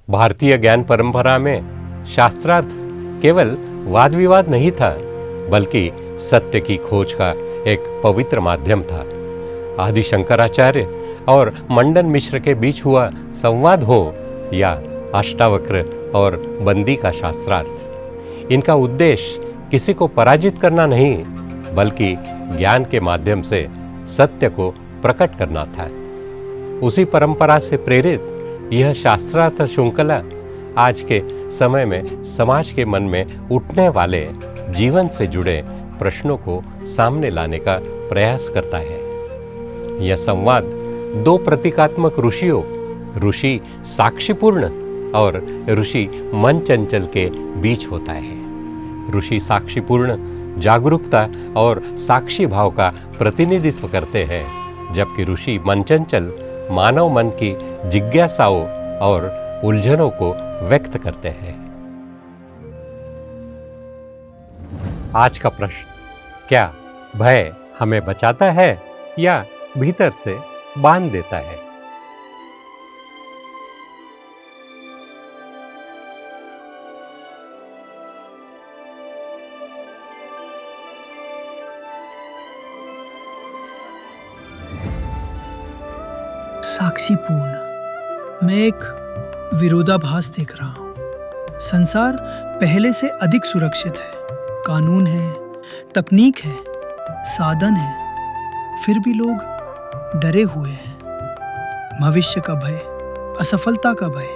भारतीय ज्ञान परंपरा में शास्त्रार्थ केवल वाद विवाद नहीं था, बल्कि सत्य की खोज का एक पवित्र माध्यम था। आदि शंकराचार्य और मंडन मिश्र के बीच हुआ संवाद हो या अष्टावक्र और बंदी का शास्त्रार्थ, इनका उद्देश्य किसी को पराजित करना नहीं, बल्कि ज्ञान के माध्यम से सत्य को प्रकट करना था। उसी परंपरा से प्रेरित यह शास्त्रार्थ श्रृंखला आज के समय में समाज के मन में उठने वाले जीवन से जुड़े प्रश्नों को सामने लाने का प्रयास करता है। यह संवाद दो प्रतीकात्मक ऋषियों, ऋषि साक्षीपूर्ण और ऋषि मन चंचल के बीच होता है। ऋषि साक्षीपूर्ण जागरूकता और साक्षी भाव का प्रतिनिधित्व करते हैं, जबकि ऋषि मन चंचल मानव मन की जिज्ञासाओं और उलझनों को व्यक्त करते हैं। आज का प्रश्न, क्या भय हमें बचाता है या भीतर से बांध देता है? साक्षीपूर्ण। मैं एक विरोधाभास देख रहा हूँ। संसार पहले से अधिक सुरक्षित है, कानून है, तकनीक है, साधन है, फिर भी लोग डरे हुए हैं। भविष्य का भय, असफलता का भय,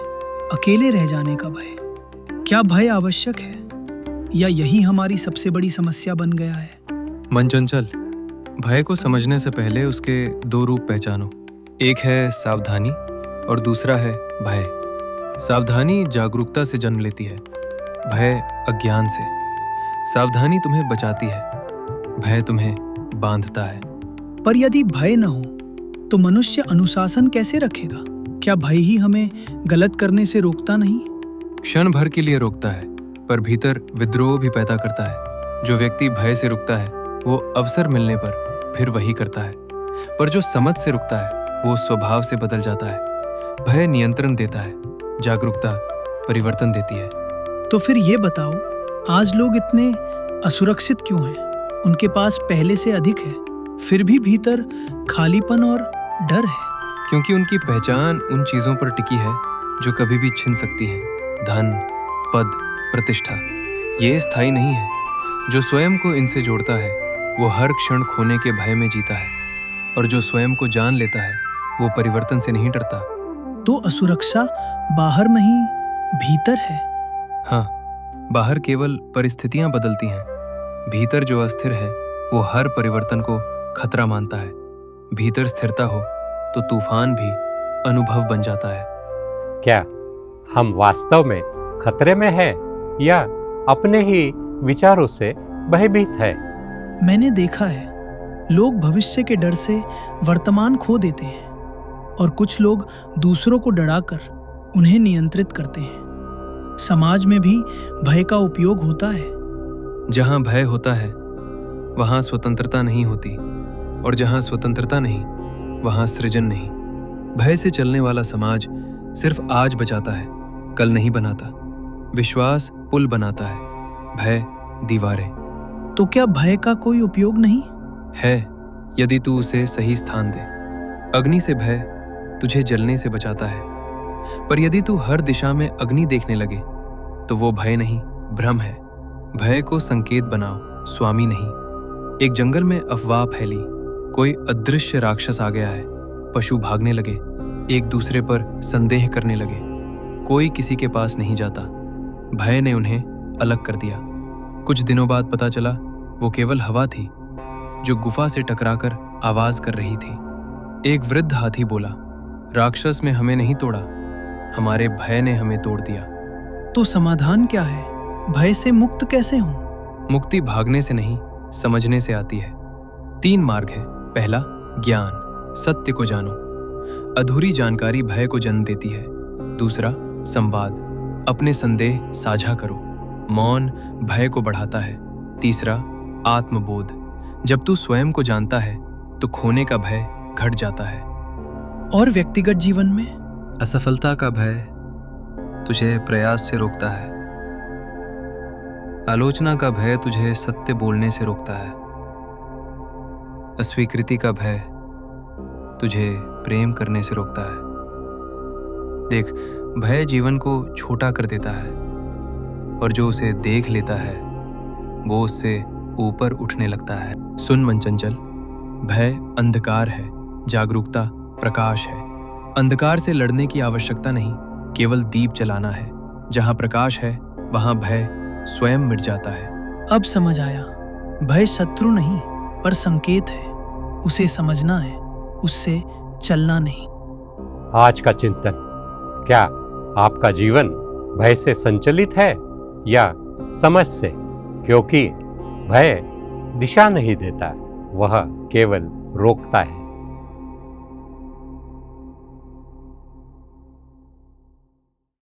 अकेले रह जाने का भय। क्या भय आवश्यक है या यही हमारी सबसे बड़ी समस्या बन गया है? मन चंचल, भय को समझने से पहले उसके दो रूप पहचानो। एक है सावधानी और दूसरा है भय। सावधानी जागरूकता से जन्म लेती है, भय अज्ञान से। सावधानी तुम्हें बचाती है, भय तुम्हें बांधता है। पर यदि भय न हो तो मनुष्य अनुशासन कैसे रखेगा? क्या भय ही हमें गलत करने से रोकता नहीं? क्षण भर के लिए रोकता है, पर भीतर विद्रोह भी पैदा करता है। जो व्यक्ति भय से रुकता है वो अवसर मिलने पर फिर वही करता है, पर जो समझ से रुकता है वो स्वभाव से बदल जाता है। भय नियंत्रण देता है, जागरूकता परिवर्तन देती है। तो फिर ये बताओ, आज लोग इतने असुरक्षित क्यों हैं? उनके पास पहले से अधिक है, फिर भी भीतर खालीपन और डर है। क्योंकि उनकी पहचान उन चीजों पर टिकी है जो कभी भी छिन सकती हैं। धन, पद, प्रतिष्ठा, ये स्थायी नहीं है। जो स्वयं को इनसे जोड़ता है वो हर क्षण खोने के भय में जीता है, और जो स्वयं को जान लेता है वो परिवर्तन से नहीं डरता। तो असुरक्षा बाहर नहीं, भीतर है। हाँ, बाहर केवल परिस्थितियां बदलती हैं, भीतर जो अस्थिर है वो हर परिवर्तन को खतरा मानता है। भीतर स्थिरता हो तो तूफान भी अनुभव बन जाता है। क्या हम वास्तव में खतरे में हैं या अपने ही विचारों से भयभीत है? मैंने देखा है, लोग भविष्य के डर से वर्तमान खो देते हैं और कुछ लोग दूसरों को डराकर उन्हें नियंत्रित करते हैं। समाज में भी भय का उपयोग होता है। जहां भय होता है वहां स्वतंत्रता नहीं होती, और जहां स्वतंत्रता नहीं वहां सृजन नहीं। भय से चलने वाला समाज सिर्फ आज बचाता है, कल नहीं बनाता। विश्वास पुल बनाता है, भय दीवारें। तो क्या भय का कोई उपयोग नहीं है, यदि तू उसे सही स्थान दे। अग्नि से भय तुझे जलने से बचाता है, पर यदि तू हर दिशा में अग्नि देखने लगे तो वो भय नहीं, भ्रम है। भय को संकेत बनाओ, स्वामी नहीं। एक जंगल में अफवाह फैली, कोई अदृश्य राक्षस आ गया है। पशु भागने लगे, एक दूसरे पर संदेह करने लगे। कोई किसी के पास नहीं जाता, भय ने उन्हें अलग कर दिया। कुछ दिनों बाद पता चला वो केवल हवा थी जो गुफा से टकराकर आवाज कर रही थी। एक वृद्ध हाथी बोला, राक्षस में हमें नहीं तोड़ा, हमारे भय ने हमें तोड़ दिया। तो समाधान क्या है? भय से मुक्त कैसे हों? मुक्ति भागने से नहीं, समझने से आती है। 3 मार्ग है। पहला, ज्ञान, सत्य को जानो। अधूरी जानकारी भय को जन्म देती है। दूसरा, संवाद, अपने संदेह साझा करो। मौन भय को बढ़ाता है। तीसरा, आत्मबोध, जब तू स्वयं को जानता है तो खोने का भय घट जाता है। और व्यक्तिगत जीवन में? असफलता का भय, तुझे प्रयास से रोकता है। आलोचना का भय तुझे सत्य बोलने से रोकता है। अस्वीकृति का भय तुझे प्रेम करने से रोकता है। देख, भय जीवन को छोटा कर देता है और जो उसे देख लेता है वो उससे ऊपर उठने लगता है। सुन मन चंचल, भय अंधकार है, जागरूकता प्रकाश है। अंधकार से लड़ने की आवश्यकता नहीं, केवल दीप जलाना है। जहाँ प्रकाश है वहाँ भय स्वयं मिट जाता है। अब समझ आया, भय शत्रु नहीं पर संकेत है। उसे समझना है, उससे चलना नहीं। आज का चिंतन, क्या आपका जीवन भय से संचलित है या समझ से? क्योंकि भय दिशा नहीं देता, वह केवल रोकता है।